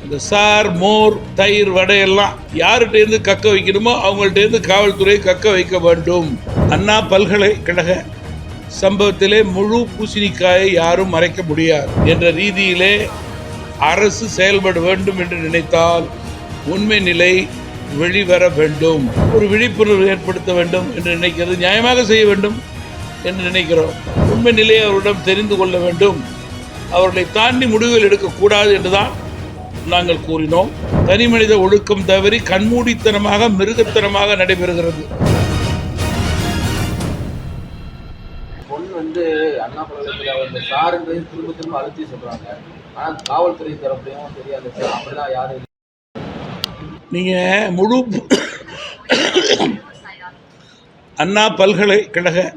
இந்த சார், மோர், தயிர், வடையெல்லாம் யார்கிட்டேருந்து கக்க வைக்கணுமோ அவங்கள்ட்டேருந்து காவல்துறை கக்க வைக்க வேண்டும். அண்ணா பல்கலைக்கழக சம்பவத்திலே முழு பூசணிக்காயை யாரும் மறைக்க முடியாது என்ற ரீதியிலே அரசு செயல்பட வேண்டும் என்று நினைத்தால் உண்மை நிலை வெளிவர வேண்டும். ஒரு விழிப்புணர்வு ஏற்படுத்த வேண்டும் என்று நினைக்கிறது, நியாயமாக செய்ய வேண்டும் என்று நினைக்கிறோம். உண்மை நிலையை அவரிடம் தெரிந்து கொள்ள வேண்டும். அவர்களை தாண்டி முடிவுகள் எடுக்கக்கூடாது என்றுதான் நாங்கள் கூறினோம். தனி மனித ஒழுக்கம் தவறி கண்மூடித்தனமாக மிருகத்தனமாக நடைபெறுகிறது. அண்ணா பல்கலைக்கழகத்தில் சாருன்றது திரும்ப திரும்ப அழுத்தி சொல்றாங்க. ஆனால் காவல்துறை தரப்பையும் தெரியாது, அப்படிலாம் யாரும் நீங்கள் முழு அண்ணா பல்கலைக்கழக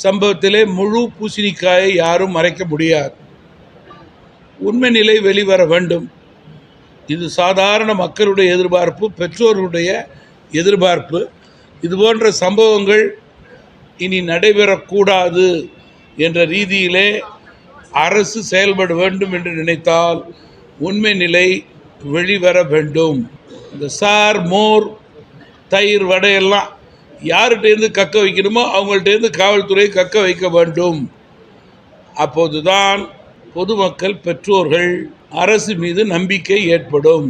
சம்பவத்திலே முழு பூசணிக்காயை யாரும் மறைக்க முடியாது. உண்மை நிலை வெளிவர வேண்டும். இது சாதாரண மக்களுடைய எதிர்பார்ப்பு, பெற்றோர்களுடைய எதிர்பார்ப்பு. இதுபோன்ற சம்பவங்கள் இனி நடைபெறக்கூடாது என்ற ரீதியிலே அரசு செயல்பட வேண்டும் என்று நினைத்தால் உண்மை நிலை வெளிவர வேண்டும். இந்த சார், மோர், தயிர், வடையெல்லாம் யார்கிட்டேருந்து கக்க வைக்கணுமோ அவங்கள்ட்டேருந்து காவல்துறை கக்க வைக்க வேண்டும். அப்போதுதான் பொதுமக்கள், பெற்றோர்கள் அரசு மீது நம்பிக்கை ஏற்படும்.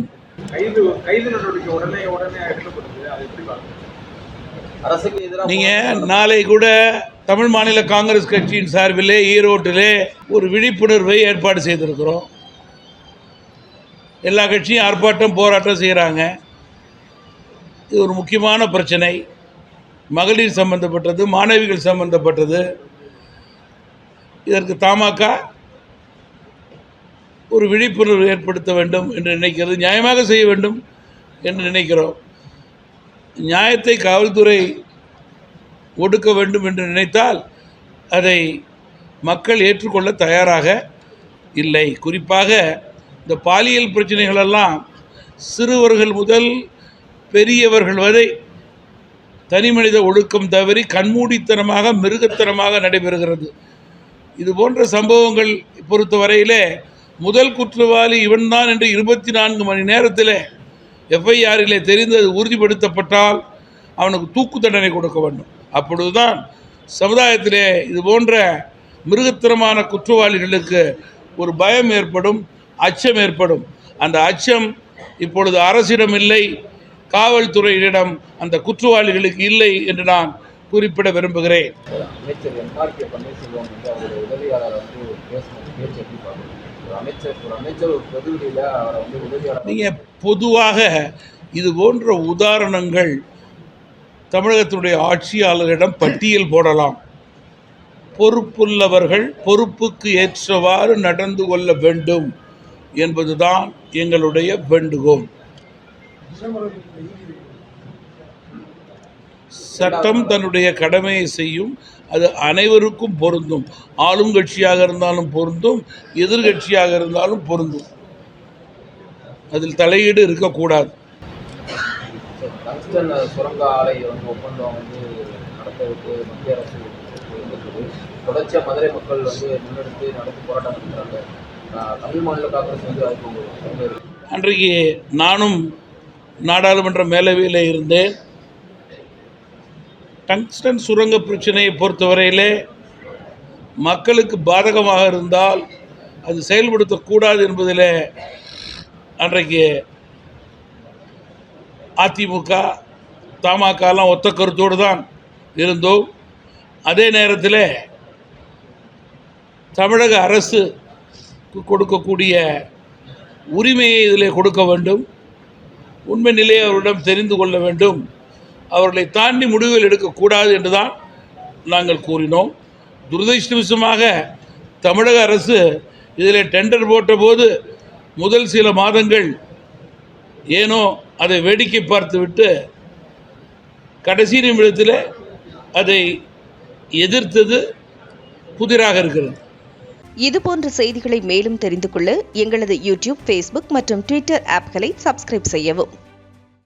நீங்கள் நாளை கூட தமிழ் மாநில காங்கிரஸ் கட்சியின் சார்பிலே ஈரோட்டிலே ஒரு விழிப்புணர்வை ஏற்பாடு செய்திருக்கிறோம். எல்லா கட்சியும் ஆர்ப்பாட்டம், போராட்டம் செய்கிறாங்க. இது ஒரு முக்கியமான பிரச்சனை. மகளிர் சம்பந்தப்பட்டது, மாணவிகள் சம்பந்தப்பட்டது. இதற்கு தமாக ஒரு விழிப்புணர்வு ஏற்படுத்த வேண்டும் என்று நினைக்கிறது, நியாயமாக செய்ய வேண்டும் என்று நினைக்கிறோம். நியாயத்தை காவல்துறை ஒடுக்க வேண்டும் என்று நினைத்தால் அதை மக்கள் ஏற்றுக்கொள்ள தயாராக இல்லை. குறிப்பாக இந்த பாலியல் பிரச்சனைகளெல்லாம் சிறுவர்கள் முதல் பெரியவர்கள் வரை தனி மனித ஒழுக்கம் தவறி கண்மூடித்தனமாக மிருகத்தனமாக நடைபெறுகிறது. இது போன்ற சம்பவங்கள் பொறுத்தவரையிலே முதல் குற்றவாளி இவன்தான் என்று 24 மணி நேரத்தில் எஃப்ஐஆரிலே தெரிந்தது உறுதிப்படுத்தப்பட்டால் அவனுக்கு தூக்கு தண்டனை கொடுக்க வேண்டும். அப்பொழுதுதான் சமுதாயத்திலே இது போன்ற மிருகத்தனமான குற்றவாளிகளுக்கு ஒரு பயம் ஏற்படும், அச்சம் ஏற்படும். அந்த அச்சம் இப்பொழுது அரசிடம் இல்லை, காவல்துறையிடம் அந்த குற்றவாளிகளுக்கு இல்லை என்று நான் குறிப்பிட விரும்புகிறேன். நீங்கள் பொதுவாக இது போன்ற உதாரணங்கள் தமிழகத்தினுடைய ஆட்சியாளரிடம் பட்டியல் போடலாம். பொறுப்புள்ளவர்கள் பொறுப்புக்கு ஏற்றவாறு நடந்து கொள்ள வேண்டும் என்பதுதான் எங்களுடைய வேண்டுகோள். சட்டம் தன்னுடைய கடமையை செய்யும். அது அனைவருக்கும் பொருந்தும். ஆளும் கட்சியாக இருந்தாலும் பொருந்தும், எதிர்கட்சியாக இருந்தாலும் பொருந்தும். அதில் தலையீடு இருக்கக்கூடாது. சுரங்க ஆலை ஒப்பந்தம் நடத்துவதற்கு மத்திய அரசு தொடர்ச்சியாக மதுரை மக்கள் முன்னெடுத்து நடத்தி போராட்டம் நடத்துகிறாங்க. தமிழ் மாநில காங்கிரஸ் அன்றைக்கு நானும் நாடாளுமன்ற மேலவையில் இருந்தேன். டங்ஸ்டன் சுரங்க பிரச்சனையை பொறுத்தவரையிலே மக்களுக்கு பாதகமாக இருந்தால் அது செயல்படுத்தக்கூடாது என்பதில் அன்றைக்கு அதிமுக, தமாகலாம் ஒத்த கருத்தோடு தான் இருந்தோம். அதே நேரத்தில் தமிழக அரசு கொடுக்கக்கூடிய உரிமையை இதில் கொடுக்க வேண்டும். உண்மை நிலையை அவரிடம் தெரிந்து கொள்ள வேண்டும். அவர்களை தாண்டி முடிவுகள் எடுக்கக்கூடாது என்று தான் நாங்கள் கூறினோம். துரதிர்ஷ்டவசமாக தமிழக அரசு இதில் டெண்டர் போட்டபோது முதல் சில மாதங்கள் ஏனோ அதை வேடிக்கை பார்த்துவிட்டு கடைசி நிமிடத்தில் அதை எதிர்த்தது புதிராக இருக்கிறது. இதுபோன்ற செய்திகளை மேலும் தெரிந்து கொள்ள எங்களது யூடியூப், ஃபேஸ்புக் மற்றும் ட்விட்டர் ஆப்களை சப்ஸ்கிரைப் செய்யவும்.